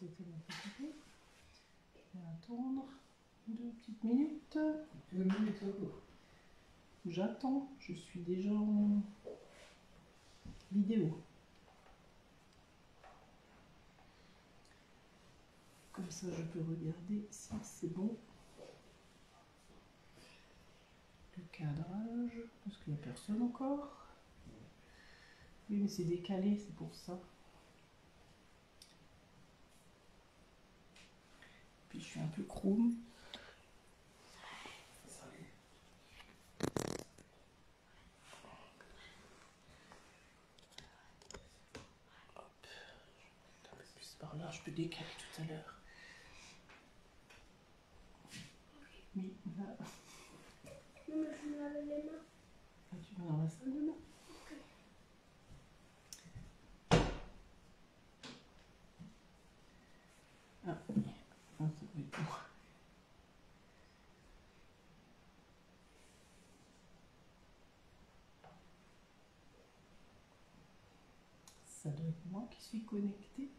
Je vais attendre 2 petites minutes. 2 minutes encore. J'attends, je suis déjà en vidéo. Comme ça, je peux regarder si c'est bon. Le cadrage, parce qu'il n'y a personne encore. Oui, mais c'est décalé, c'est pour ça. Puis je suis un peu chrome. Hop. Un peu plus par là, je peux décaler tout à l'heure. Oui, là. Non, mais je me lave les mains. Ah, tu vas dans la salle de bain. Ah, oui. Ah, ça doit être bon. Ça doit être moi qui suis connectée.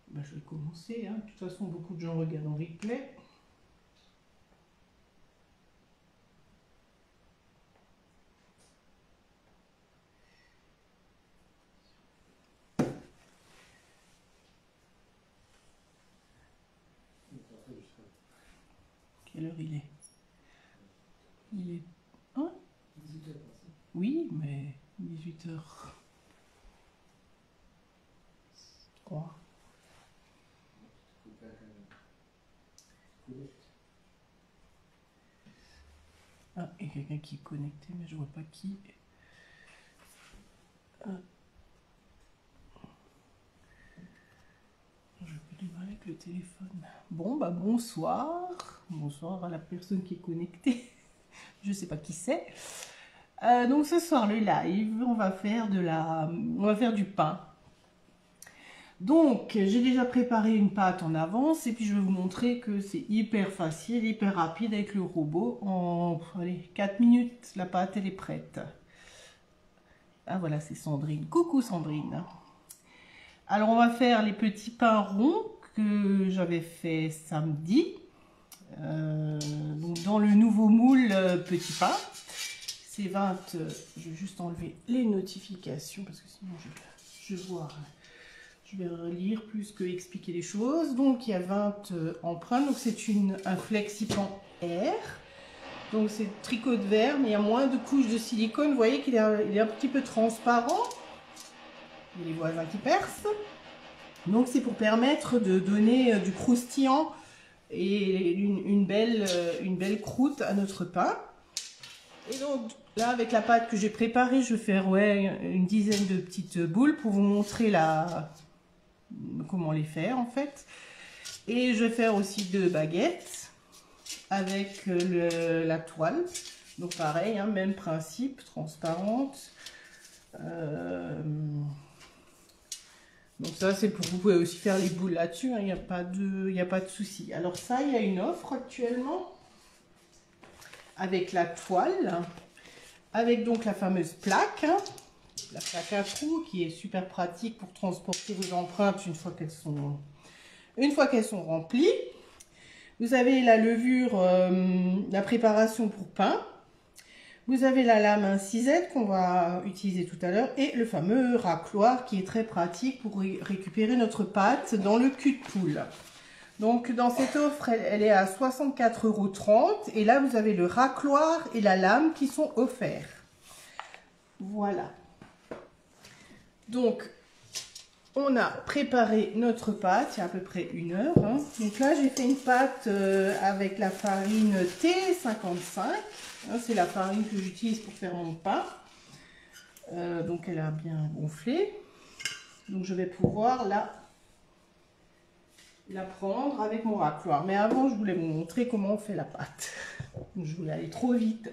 Ben, je vais commencer. Hein. De toute façon, beaucoup de gens regardent en replay. Quelle heure il est? Il est... Hein? 18 heures passées. Oui, mais 18h03. Ah, il y a quelqu'un qui est connecté, mais je vois pas qui. Ah. Je peux démarrer avec le téléphone. Bon, bah bonsoir. Bonsoir à la personne qui est connectée. Je sais pas qui c'est. Donc ce soir, le live, on va faire du pain. Donc, j'ai déjà préparé une pâte en avance et puis je vais vous montrer que c'est hyper facile, hyper rapide avec le robot. En allez, 4 minutes, la pâte, elle est prête. Ah voilà, c'est Sandrine. Coucou Sandrine. Alors, on va faire les petits pains ronds que j'avais fait samedi. Donc dans le nouveau moule petit pain. C'est 20... je vais juste enlever les notifications parce que sinon je vais relire plus que expliquer les choses. Donc il y a 20 empreintes. Donc c'est un flexipan air. Donc c'est tricot de verre, mais il y a moins de couches de silicone. Vous voyez qu'il est un petit peu transparent. Il y a les voisins qui percent. Donc c'est pour permettre de donner du croustillant et une belle croûte à notre pain. Et donc là, avec la pâte que j'ai préparée, je vais faire une dizaine de petites boules pour vous montrer comment les faire en fait. Et je vais faire aussi 2 baguettes avec la toile. Donc pareil, hein, même principe, transparente. Donc ça c'est pour, vous pouvez aussi faire les boules là-dessus, il n'y a pas de souci. Alors ça, il y a une offre actuellement avec la toile, avec donc la fameuse plaque, hein, la plaque à trous qui est super pratique pour transporter vos empreintes une fois qu'elles sont remplies. Vous avez la levure, la préparation pour pain. Vous avez la lame incisette qu'on va utiliser tout à l'heure et le fameux racloir qui est très pratique pour récupérer notre pâte dans le cul de poule. Donc dans cette offre, elle est à 64,30 € et là vous avez le racloir et la lame qui sont offerts. Voilà. Donc, on a préparé notre pâte, il y a à peu près 1 heure. Hein. Donc là, j'ai fait une pâte avec la farine T55. Hein, c'est la farine que j'utilise pour faire mon pain. Donc, elle a bien gonflé. Donc, je vais pouvoir la prendre avec mon racloir. Mais avant, je voulais vous montrer comment on fait la pâte. Je voulais aller trop vite.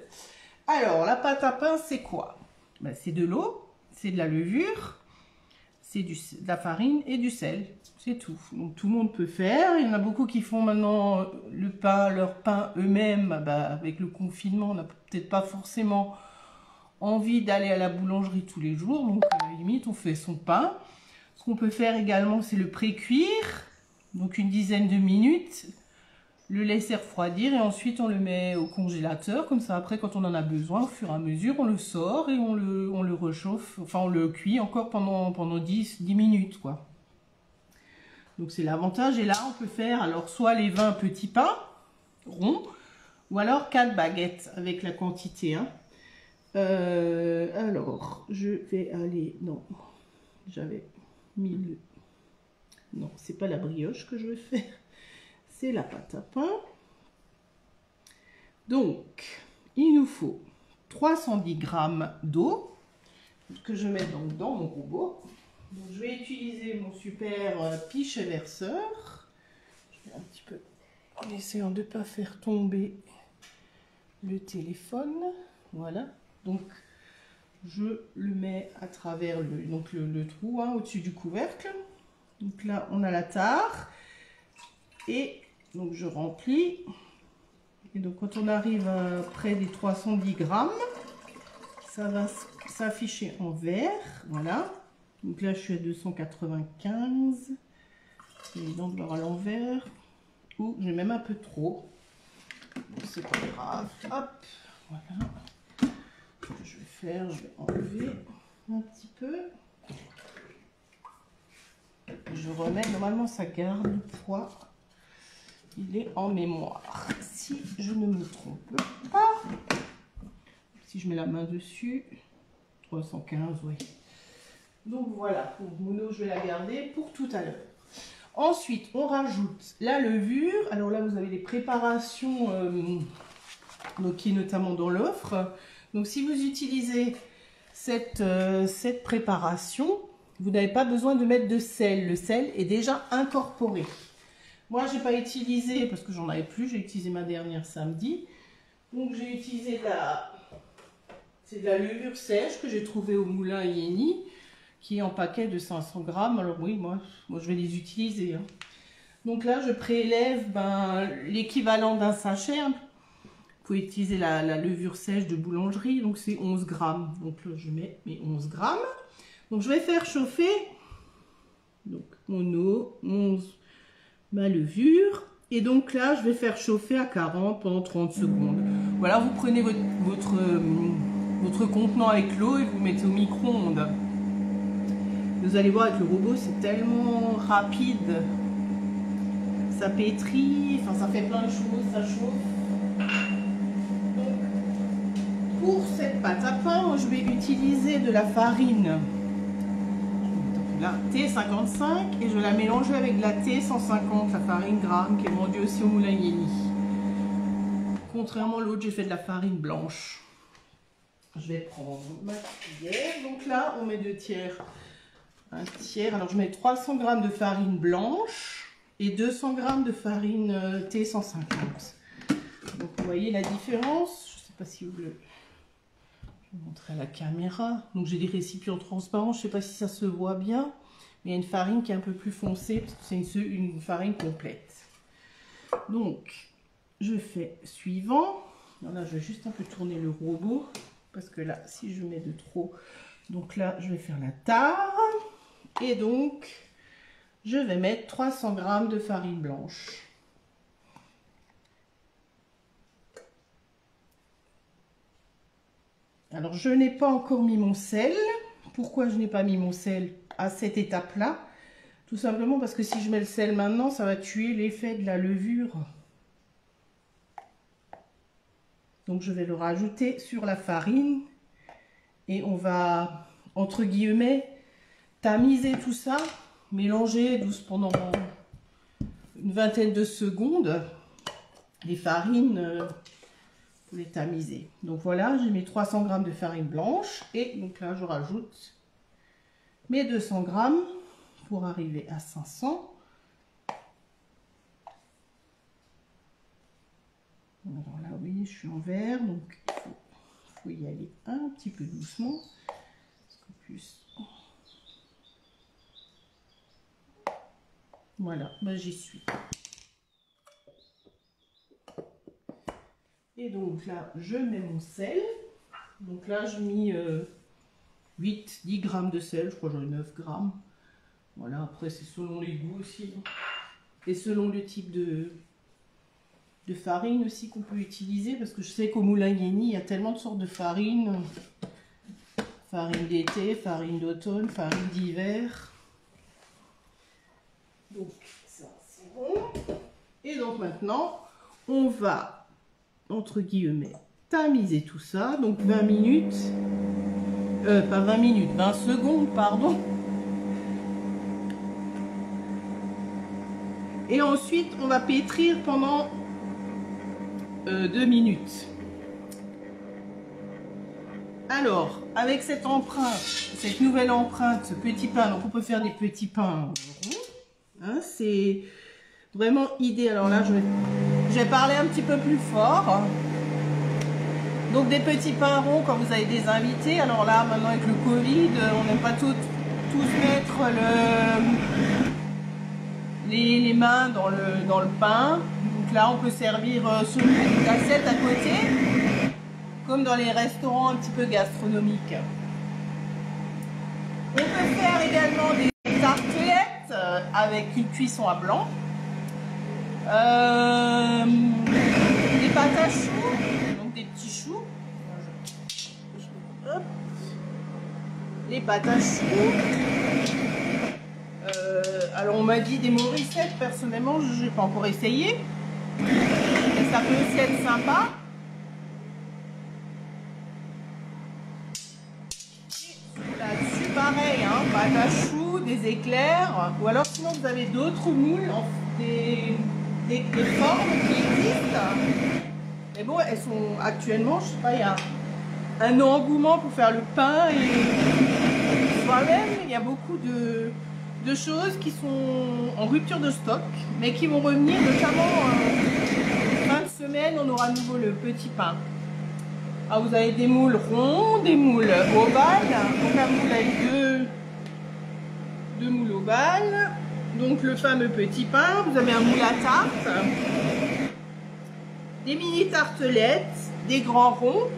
Alors, la pâte à pain, c'est quoi? Ben, c'est de l'eau, c'est de la levure, c'est de la farine et du sel. C'est tout. Donc, tout le monde peut faire. Il y en a beaucoup qui font maintenant leur pain eux-mêmes. Ben, avec le confinement, on n'a peut-être pas forcément envie d'aller à la boulangerie tous les jours. Donc, à la limite, on fait son pain. Ce qu'on peut faire également, c'est le pré-cuire. Donc, une dizaine de minutes. Le laisser refroidir et ensuite on le met au congélateur. Comme ça, après, quand on en a besoin, au fur et à mesure, on le sort et on le réchauffe. Enfin, on le cuit encore pendant 10 minutes, quoi. Donc, c'est l'avantage. Et là, on peut faire alors soit les 20 petits pains ronds ou alors 4 baguettes avec la quantité. Hein. Alors, je vais aller... Non, j'avais mis le... Non, c'est pas la brioche que je vais faire. C'est la pâte à pain. Donc, il nous faut 310 g d'eau que je mets donc dans mon robot. Donc, je vais utiliser mon super pichet verseur. Je vais un petit peu en essayant de ne pas faire tomber le téléphone. Voilà. Donc, je le mets à travers le trou hein, au-dessus du couvercle. Donc là, on a la tare. Et donc, je remplis. Et donc, quand on arrive à près des 310 grammes, ça va s'afficher en vert. Voilà. Donc là, je suis à 295. C'est évident de voir à l'envers. Ou j'ai même un peu trop. C'est pas grave. Hop. Voilà. Ce que je vais faire, je vais enlever un petit peu. Je remets. Normalement, ça garde le poids. Il est en mémoire. Si je ne me trompe pas. Si je mets la main dessus. 315, oui. Donc voilà. Pour Mono, je vais la garder pour tout à l'heure. Ensuite, on rajoute la levure. Alors là, vous avez les préparations donc, qui est notamment dans l'offre. Donc si vous utilisez cette préparation, vous n'avez pas besoin de mettre de sel. Le sel est déjà incorporé. Moi, je n'ai pas utilisé, parce que j'en avais plus, j'ai utilisé ma dernière samedi. Donc j'ai utilisé c'est de la levure sèche que j'ai trouvée au moulin Yeni, qui est en paquet de 500 grammes. Alors oui, moi je vais les utiliser. Hein. Donc là, je prélève l'équivalent d'un sachet. Hein. Vous pouvez utiliser la levure sèche de boulangerie, donc c'est 11 grammes. Donc là, je mets mes 11 grammes. Donc je vais faire chauffer donc, mon eau, ma levure. Et donc là, je vais faire chauffer à 40 pendant 30 secondes. Voilà, vous prenez votre contenant avec l'eau et vous mettez au micro-ondes. Vous allez voir avec le robot, c'est tellement rapide. Ça pétrit, enfin ça fait plein de choses, ça chauffe. Donc, pour cette pâte à pain, moi, je vais utiliser de la farine. La T55 et je vais la mélanger avec de la T150, la farine gramme qui est vendue aussi au moulin Yeni. Contrairement à l'autre, j'ai fait de la farine blanche. Je vais prendre ma cuillère. Donc là, on met 2 tiers. Un tiers. Alors je mets 300 g de farine blanche et 200 g de farine T150. Donc vous voyez la différence. Je ne sais pas si vous le... Je vais montrer à la caméra. Donc j'ai des récipients transparents. Je ne sais pas si ça se voit bien. Mais il y a une farine qui est un peu plus foncée parce que c'est une farine complète. Donc je fais suivant. Alors là je vais juste un peu tourner le robot. Parce que là si je mets de trop. Donc là je vais faire la tare. Et donc je vais mettre 300 g de farine blanche. Alors, je n'ai pas encore mis mon sel. Pourquoi je n'ai pas mis mon sel à cette étape-là? Tout simplement parce que si je mets le sel maintenant, ça va tuer l'effet de la levure. Donc, je vais le rajouter sur la farine. Et on va, entre guillemets, tamiser tout ça, mélanger pendant une vingtaine de secondes les farines pour les tamiser. Donc voilà, j'ai mis 300 g de farine blanche et donc là je rajoute mes 200 g pour arriver à 500. Alors là oui, je suis en vert, donc il faut y aller un petit peu doucement. Parce qu'en plus... Voilà, ben j'y suis. Et donc là, je mets mon sel. Donc là, je mis 8-10 g de sel, je crois que j'en ai 9 g. Voilà, après c'est selon les goûts aussi. Et selon le type de farine aussi qu'on peut utiliser. Parce que je sais qu'au Moulin Guény, il y a tellement de sortes de farine. Farine d'été, farine d'automne, farine d'hiver. Donc ça c'est bon. Et donc maintenant, on va, entre guillemets, tamiser tout ça. Donc 20 minutes, pas 20 minutes, 20 secondes, pardon. Et ensuite, on va pétrir pendant 2 minutes. Alors, avec cette empreinte, cette nouvelle empreinte, petit pain, donc on peut faire des petits pains ronds. Hein, c'est vraiment idéal. Alors là, je vais parler un petit peu plus fort. Donc des petits pains ronds quand vous avez des invités. Alors là, maintenant avec le Covid, on n'aime pas tous mettre les mains dans le pain. Donc là, on peut servir sur une cassette à côté, comme dans les restaurants un petit peu gastronomiques. On peut faire également des tartelettes avec une cuisson à blanc. Des pâtes à choux, donc des petits choux. Hop. Les pâtes à choux. Alors on m'a dit des Mauricettes, personnellement je n'ai pas encore essayé. Mais ça peut aussi être sympa. Là-dessus pareil, hein, pâtes à choux, des éclairs. Ou alors sinon vous avez d'autres moules, des formes qui existent. Mais bon, elles sont actuellement, je sais pas, il y a un engouement pour faire le pain et soi-même, il y a beaucoup de choses qui sont en rupture de stock, mais qui vont revenir, notamment fin de semaine, on aura à nouveau le petit pain. Alors vous avez des moules ronds, des moules ovales, donc la moule avec deux moules ovales. Donc le fameux petit pain, vous avez un moule à tarte, des mini tartelettes, des grands ronds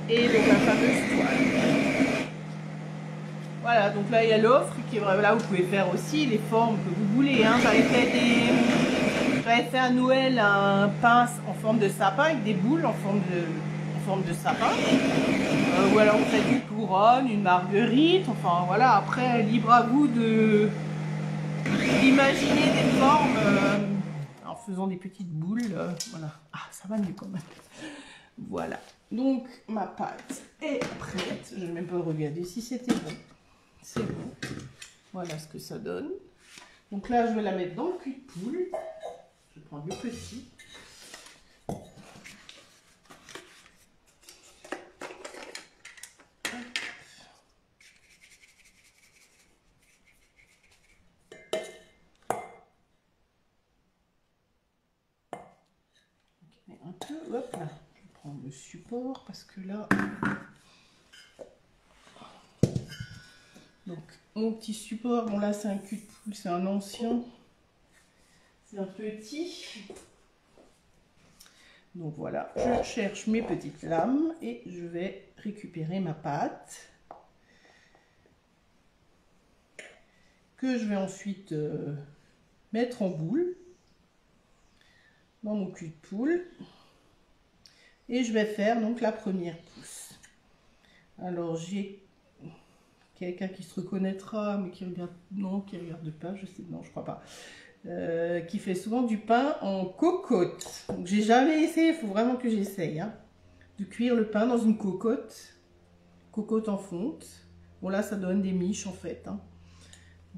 et donc la fameuse toile. Voilà, donc là il y a l'offre qui est vraiment là, vous pouvez faire aussi les formes que vous voulez. Hein. J'avais fait à Noël un pain en forme de sapin avec des boules en forme de sapin. Ou alors vous faites une couronne, une marguerite, enfin voilà, après libre à vous d'imaginer des formes en faisant des petites boules, voilà. Ah, ça va mieux quand même. Voilà, donc ma pâte est prête. Je vais même pas regarder si c'était bon. C'est bon. Voilà ce que ça donne. Donc là, je vais la mettre dans le cul de poule. Je vais prendre le petit. Un peu, hop là. Je vais prendre le support parce que là. Donc, mon petit support, bon là c'est un cul de poule, c'est un ancien. C'est un petit. Donc voilà, je cherche mes petites lames et je vais récupérer ma pâte. Que je vais ensuite mettre en boule dans mon cul de poule. Et je vais faire donc la première pousse. Alors j'ai quelqu'un qui se reconnaîtra, mais qui regarde, non, qui regarde pas, je sais, non, je crois pas, qui fait souvent du pain en cocotte. Donc j'ai jamais essayé, il faut vraiment que j'essaye, hein, de cuire le pain dans une cocotte. cocotte en fonte. Bon là ça donne des miches en fait, hein.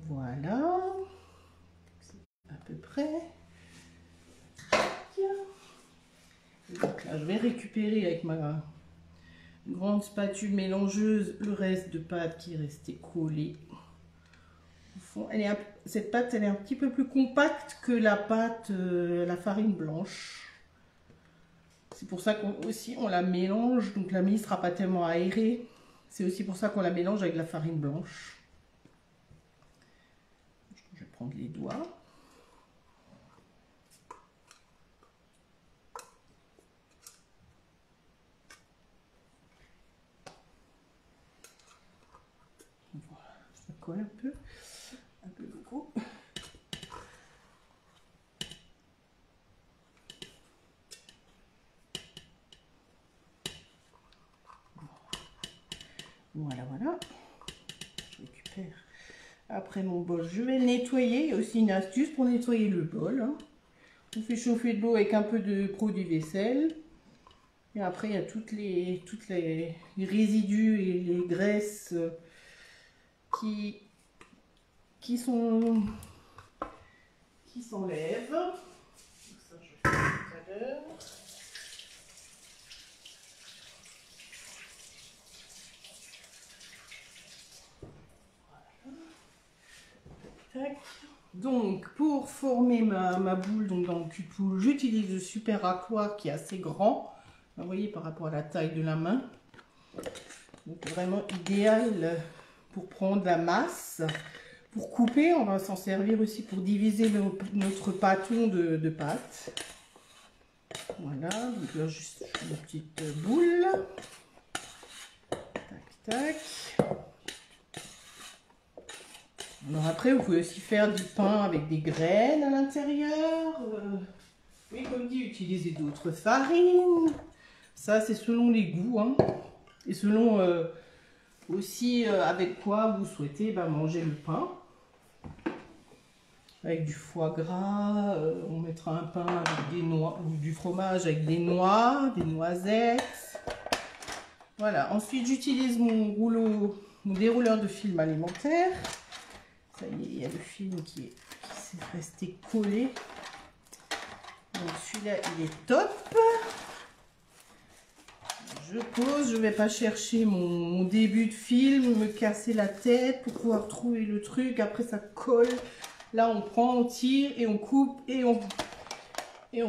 Voilà, à peu près. Donc là je vais récupérer avec ma grande spatule mélangeuse le reste de pâte qui est resté collé au fond. Cette pâte elle est un petit peu plus compacte que la pâte, la farine blanche. C'est pour ça qu'on on la mélange, donc la mie ne sera pas tellement aérée. C'est aussi pour ça qu'on la mélange avec la farine blanche. Je vais prendre les doigts. Voilà, ça colle un peu beaucoup. Voilà, voilà. Je récupère après mon bol. Je vais le nettoyer. Il y a aussi une astuce pour nettoyer le bol, hein. On fait chauffer de l'eau avec un peu de produit vaisselle. Et après, il y a toutes les résidus et les graisses qui s'enlèvent. Ça, je fais tout à l'heure. Donc pour former ma boule donc dans le cul-de-poule, j'utilise le super racloir qui est assez grand. Vous voyez par rapport à la taille de la main. Donc vraiment idéal pour prendre la masse. Pour couper, on va s'en servir aussi pour diviser notre pâton de pâte. Voilà, donc là juste une petite boule. Tac, tac. Alors après, vous pouvez aussi faire du pain avec des graines à l'intérieur. Oui, comme dit, utiliser d'autres farines. Ça, c'est selon les goûts, hein. Et selon aussi avec quoi vous souhaitez manger le pain. Avec du foie gras, on mettra un pain avec des noix, ou du fromage avec des noix, des noisettes. Voilà, ensuite j'utilise mon dérouleur de film alimentaire. Ça y est, il y a le film qui s'est resté collé. Donc celui-là, il est top. Je pose, je ne vais pas chercher mon début de film, me casser la tête pour pouvoir trouver le truc. Après, ça colle. Là, on prend, on tire et on coupe et on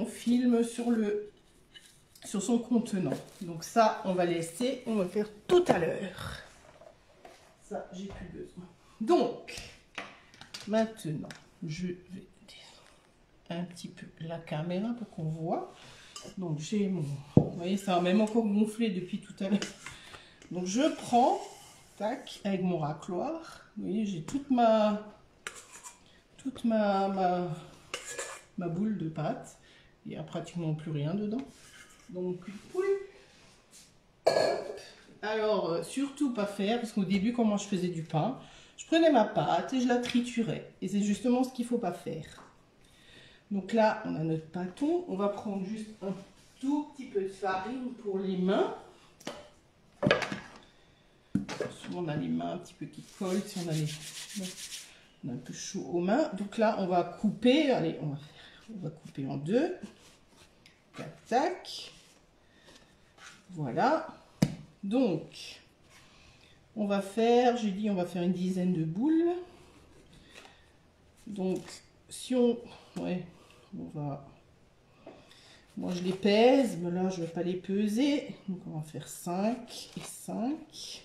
filme sur son contenant. Donc ça, on va laisser, on va faire tout à l'heure. Ça, j'ai plus besoin. Donc, maintenant, je vais un petit peu la caméra pour qu'on voit. Donc j'ai mon... Vous voyez, ça a même encore gonflé depuis tout à l'heure. Donc je prends, tac, avec mon racloir. Vous voyez, j'ai toute ma boule de pâte. Il n'y a pratiquement plus rien dedans. Donc, alors, surtout pas faire, parce qu'au début, comment je faisais du pain, je prenais ma pâte et je la triturais. Et c'est justement ce qu'il ne faut pas faire. Donc là, on a notre pâton. On va prendre juste un tout petit peu de farine pour les mains. Souvent, on a les mains un petit peu qui collent si on a on a un peu chaud aux mains. Donc là, on va couper. Allez, on va couper en deux. Tac, tac. Voilà. Donc, on va faire, j'ai dit, on va faire une dizaine de boules. Donc, si on... Ouais, on va... Moi, je les pèse, mais là, je ne vais pas les peser. Donc, on va faire 5 et 5.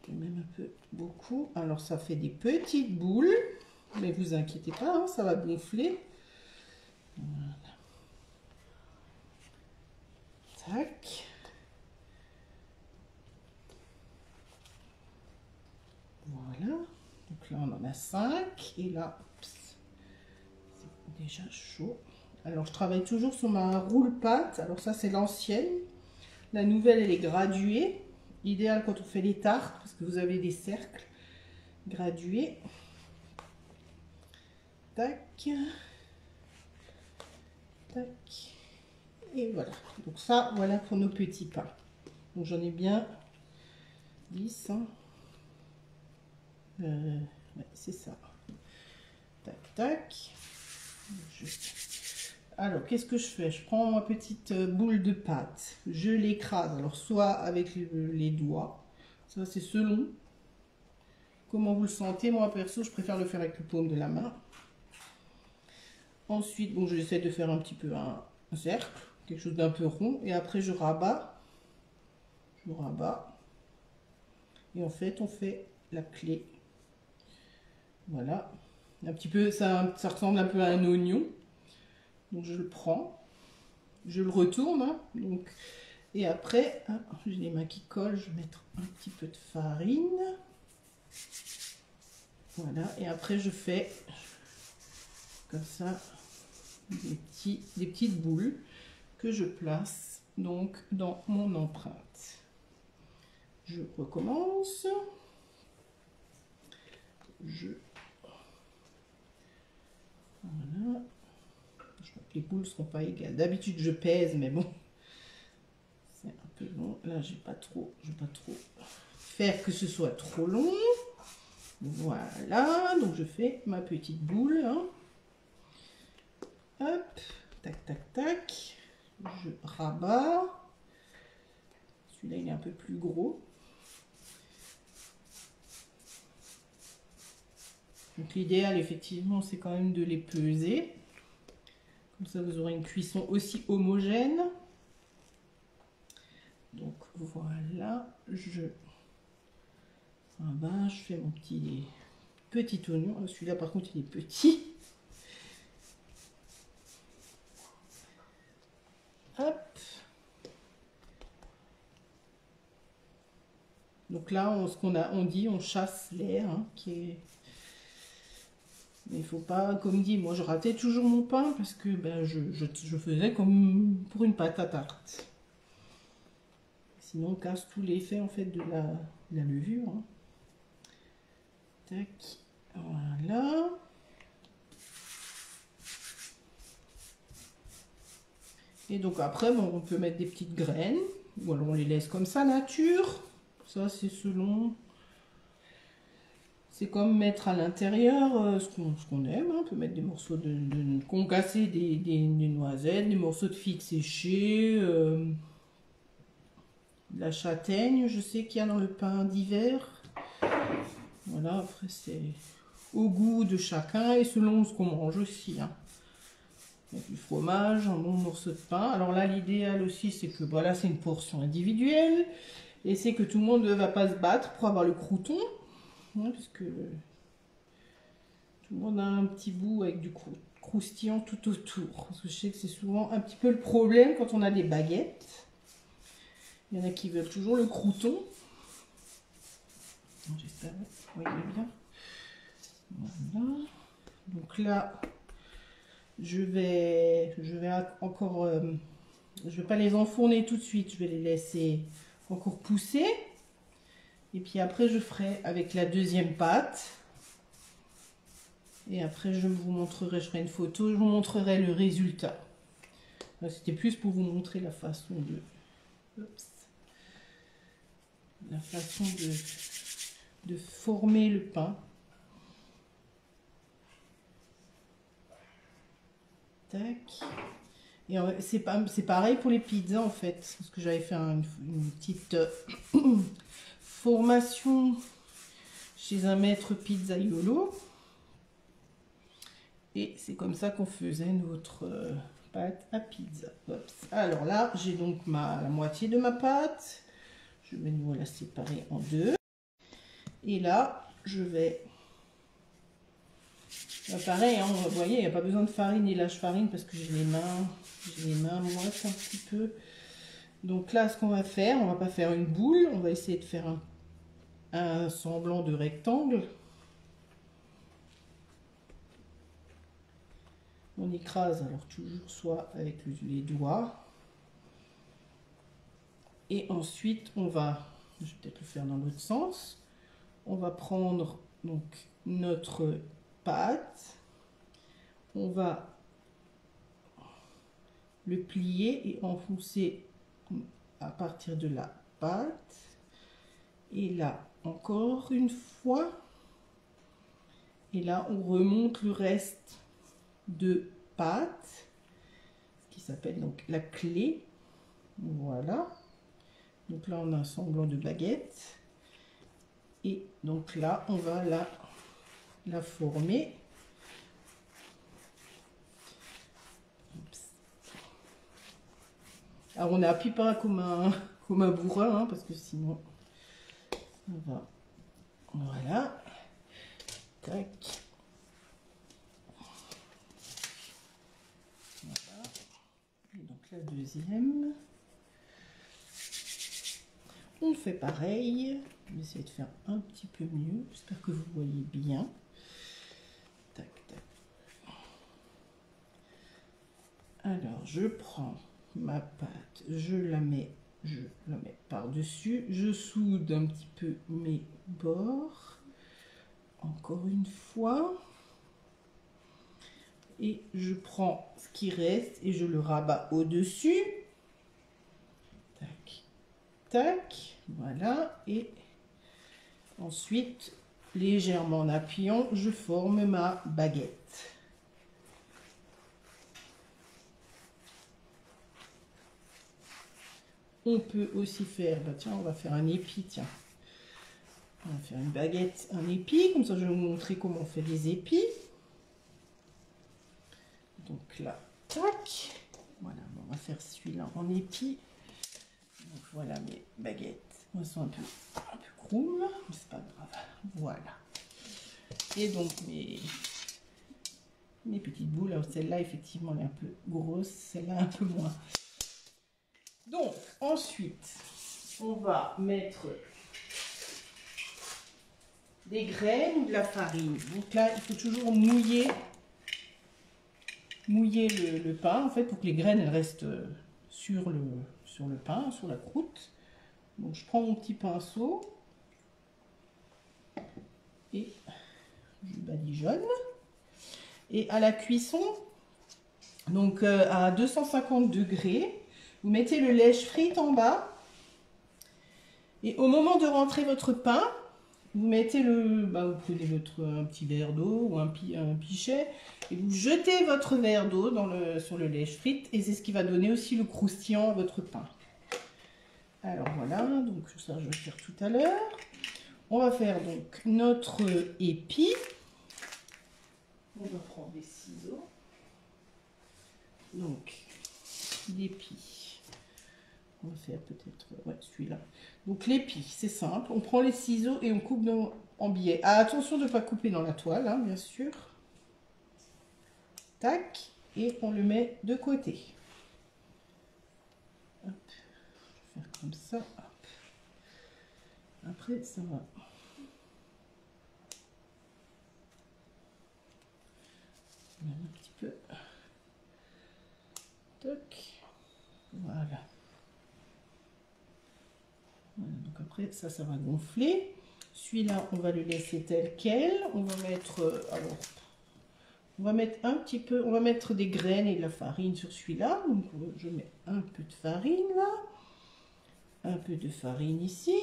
Même un peu beaucoup. Alors, ça fait des petites boules. Mais vous inquiétez pas, hein, ça va gonfler. Voilà. Tac. Voilà. Donc là, on en a 5. Et là, c'est déjà chaud. Alors, je travaille toujours sur ma roule-pâte. Alors ça, c'est l'ancienne. La nouvelle, elle est graduée. Idéal quand on fait les tartes, parce que vous avez des cercles gradués. Tac. Tac. Et voilà. Donc ça, voilà pour nos petits pains. Donc j'en ai bien 10. Hein. Ouais, c'est ça. Tac, tac. Alors, qu'est-ce que je fais? Je prends ma petite boule de pâte. Je l'écrase. Alors, soit avec les doigts. Ça, c'est selon comment vous le sentez. Moi, perso, je préfère le faire avec le paume de la main. Ensuite, bon, j'essaie de faire un petit peu un cercle. Quelque chose d'un peu rond. Et après, je rabats. Je rabats. Et en fait, on fait la clé. Voilà. Un petit peu, ça ressemble un peu à un oignon. Donc je le prends, je le retourne, hein, donc, et après, hein, j'ai les mains qui collent, je vais mettre un petit peu de farine. Voilà, et après je fais comme ça des petites boules que je place donc dans mon empreinte. Je recommence. Voilà. Je crois que les boules ne seront pas égales. D'habitude, je pèse, mais bon, c'est un peu long. Là, je ne vais pas trop faire que ce soit trop long. Voilà, donc je fais ma petite boule. Hein. Hop, tac, tac, tac. Je rabats. Celui-là, il est un peu plus gros. Donc l'idéal, effectivement, c'est quand même de les peser. Comme ça, vous aurez une cuisson aussi homogène. Donc voilà, je fais mon petit oignon. Celui-là, par contre, il est petit. Hop. Donc là, on chasse l'air, hein, qui est... Mais il faut pas, comme dit, moi je ratais toujours mon pain parce que ben, je faisais comme pour une pâte à tarte. Sinon on casse tout l'effet en fait de la levure. Hein. Tac, voilà. Et donc après, bon, on peut mettre des petites graines, ou alors on les laisse comme ça, nature. Ça c'est selon... C'est comme mettre à l'intérieur ce qu'on aime. Hein. On peut mettre des morceaux de concassés, des noisettes, des morceaux de figues séchées, de la châtaigne, je sais qu'il y a dans le pain d'hiver. Voilà, après c'est au goût de chacun et selon ce qu'on mange aussi. Hein. Du fromage, un bon morceau de pain. Alors là, l'idéal aussi, c'est que voilà, c'est une portion individuelle et c'est que tout le monde ne va pas se battre pour avoir le crouton. Ouais, parce que tout le monde a un petit bout avec du croustillant tout autour. Parce que je sais que c'est souvent un petit peu le problème quand on a des baguettes. Il y en a qui veulent toujours le crouton. J'espère que vous voyez bien. Voilà. Donc là, je vais encore... je ne vais pas les enfourner tout de suite. Je vais les laisser encore pousser. Et puis après, je ferai avec la deuxième pâte. Et après, je vous montrerai, je ferai une photo, je vous montrerai le résultat. C'était plus pour vous montrer la façon de former le pain. Tac. Et c'est pareil pour les pizzas en fait. Parce que j'avais fait une petite... formation chez un maître pizzaiolo et c'est comme ça qu'on faisait notre pâte à pizza. Hop. Alors là, j'ai donc la moitié de ma pâte. Je vais nous la séparer en deux. Et là, je vais... pareil, hein, vous voyez, il n'y a pas besoin de farine et lâche-farine parce que j'ai les mains moites un petit peu. Donc là, ce qu'on va faire, on va pas faire une boule, on va essayer de faire un semblant de rectangle. On écrase alors toujours soit avec les doigts. Et ensuite, je vais peut-être le faire dans l'autre sens. On va prendre donc notre pâte. On va le plier et enfoncer à partir de la pâte. Et là, encore une fois. Et là, on remonte le reste de pâte, qui s'appelle donc la clé. Voilà. Donc là, on a un semblant de baguette. Et donc là, on va la former. Alors, on n'appuie pas comme un bourrin, hein, parce que sinon, ça va. Voilà. Tac. Voilà. Et donc la deuxième. On fait pareil. Je vais essayer de faire un petit peu mieux. J'espère que vous voyez bien. Tac, tac. Alors, je prends ma pâte, je la mets par-dessus. Je soude un petit peu mes bords. Encore une fois. Et je prends ce qui reste et je le rabats au-dessus. Tac, tac. Voilà. Et ensuite, légèrement en appuyant, je forme ma baguette. On peut aussi faire, bah tiens, on va faire un épi, tiens. On va faire une baguette, un épi, comme ça je vais vous montrer comment on fait des épis. Donc là, tac. Voilà, on va faire celui-là en épi. Donc voilà mes baguettes. Elles sont un peu croules, mais c'est pas grave. Voilà. Et donc mes petites boules, alors celle-là effectivement elle est un peu grosse, celle-là un peu moins. Donc ensuite, on va mettre des graines ou de la farine. Donc là, il faut toujours mouiller le pain en fait pour que les graines elles restent sur le pain, sur la croûte. Donc je prends mon petit pinceau et je badigeonne. Et à la cuisson, donc à 250 degrés, vous mettez le lèche-frite en bas. Et au moment de rentrer votre pain, vous mettez vous prenez un petit verre d'eau ou un pichet et vous jetez votre verre d'eau sur le lèche-frite et c'est ce qui va donner aussi le croustillant à votre pain. Alors voilà, donc ça je vais faire tout à l'heure. On va faire donc notre épi. On va prendre des ciseaux. Donc l'épi. On va faire peut-être celui-là. Donc l'épi, c'est simple. On prend les ciseaux et on coupe en billets. Ah, attention de ne pas couper dans la toile, hein, bien sûr. Tac. Et on le met de côté. Hop. Je vais faire comme ça. Hop. Après, ça va. Un petit peu. Toc. Voilà. Donc après ça va gonfler. Celui-là on va le laisser tel quel. On va mettre un petit peu, on va mettre des graines et de la farine sur celui-là. Donc je mets un peu de farine là, un peu de farine ici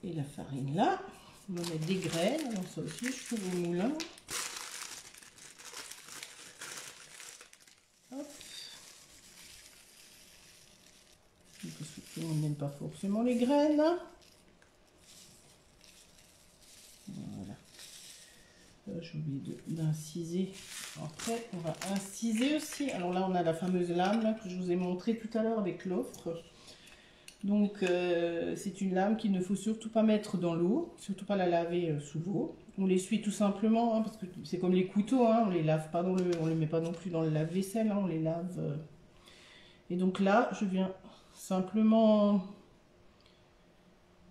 et la farine là. On va mettre des graines. Alors ça aussi je trouve au moulin. Hop. Parce que tout le monde n'aime pas forcément les graines. Voilà. J'ai oublié d'inciser. Après, on va inciser aussi. Alors là, on a la fameuse lame là, que je vous ai montré tout à l'heure avec l'offre. Donc, c'est une lame qu'il ne faut surtout pas mettre dans l'eau, surtout pas la laver sous l'eau. On l'essuie tout simplement, hein, parce que c'est comme les couteaux, hein, on les lave pas on les met pas non plus dans le lave-vaisselle, hein, on les lave. Et donc là, je viens simplement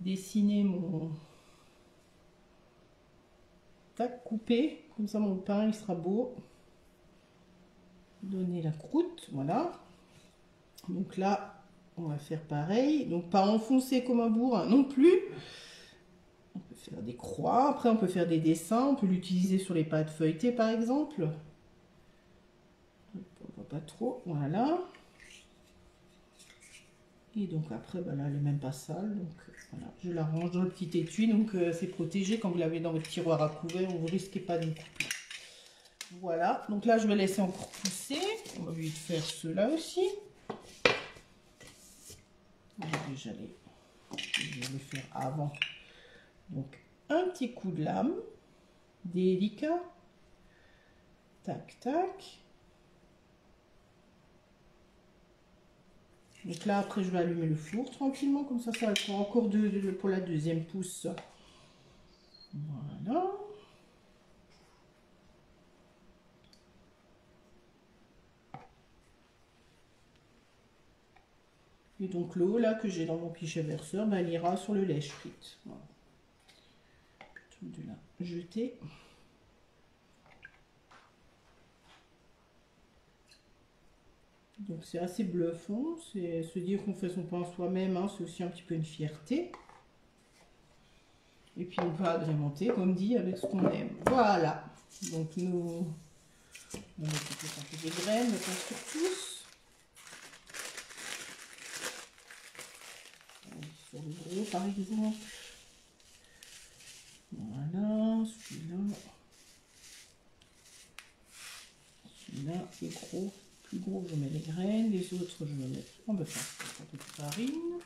dessiner mon tac, couper, comme ça mon pain il sera beau. Donner la croûte, voilà. Donc là, on va faire pareil, donc pas enfoncer comme un bourrin non plus. On peut faire des croix, après on peut faire des dessins, on peut l'utiliser sur les pâtes feuilletées par exemple. On voit pas trop, voilà. Et donc après, bah là, elle est même pas sale. Donc voilà, je la range dans le petit étui. Donc c'est protégé. Quand vous l'avez dans votre tiroir à couvert, vous ne risquez pas de le couper. Voilà, donc là, je vais laisser encore pousser. On va lui faire ceux-là aussi. Déjà je vais les faire avant. Donc un petit coup de lame. Délicat. Tac, tac. Donc là, après, je vais allumer le four tranquillement. Comme ça va prendre encore pour la deuxième pousse. Voilà. Et donc l'eau là que j'ai dans mon pichet verseur, bah, elle ira sur le lèche frite. Voilà. Tout de là jeter. Donc c'est assez bluffant, c'est se dire qu'on fait son pain soi-même, hein, c'est aussi un petit peu une fierté. Et puis on va agrémenter, comme dit, avec ce qu'on aime. Voilà. Donc nous, on va mettre un peu de graines, mettons sur tous. Sur le gros par exemple. Voilà, celui-là. Celui-là est gros. Plus gros, je mets les graines. Les autres, je vais mettre. On va faire un peu de farine.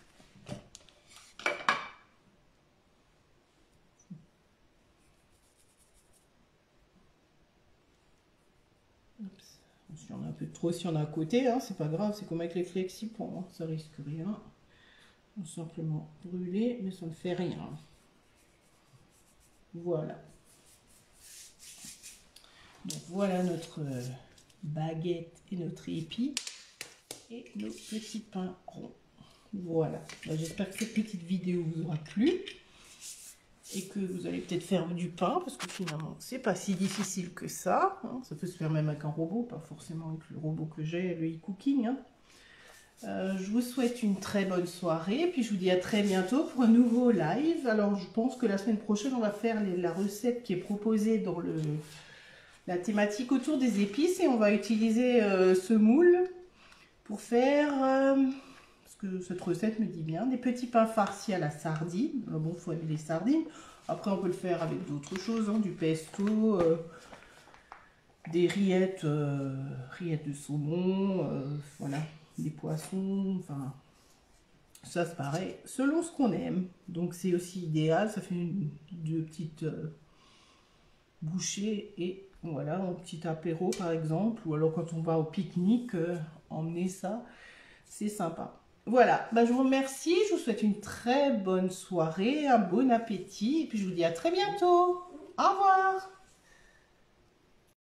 S'il y en a un peu trop, s'il y en a à côté, hein, c'est pas grave, c'est comme avec les flexipons, hein, ça risque rien. On va simplement brûler, mais ça ne fait rien. Voilà. Donc voilà notre baguette et notre épi et nos petits pains ronds. Voilà. J'espère que cette petite vidéo vous aura plu et que vous allez peut-être faire du pain parce que finalement c'est pas si difficile que ça. Hein. Ça peut se faire même avec un robot, pas forcément avec le robot que j'ai, le e-cooking. Hein. Je vous souhaite une très bonne soirée, puis je vous dis à très bientôt pour un nouveau live. Alors je pense que la semaine prochaine on va faire la recette qui est proposée dans la thématique autour des épices et on va utiliser ce moule pour faire, parce que cette recette me dit bien, des petits pains farcis à la sardine. Alors bon, il faut aimer les sardines. Après on peut le faire avec d'autres choses, hein, du pesto, des rillettes de saumon, voilà. Des poissons, enfin ça c'est pareil, selon ce qu'on aime. Donc c'est aussi idéal, ça fait deux petites bouchées et voilà, un petit apéro par exemple, ou alors quand on va au pique-nique, emmener ça, c'est sympa. Voilà, bah, je vous remercie, je vous souhaite une très bonne soirée, un bon appétit, et puis je vous dis à très bientôt. Au revoir.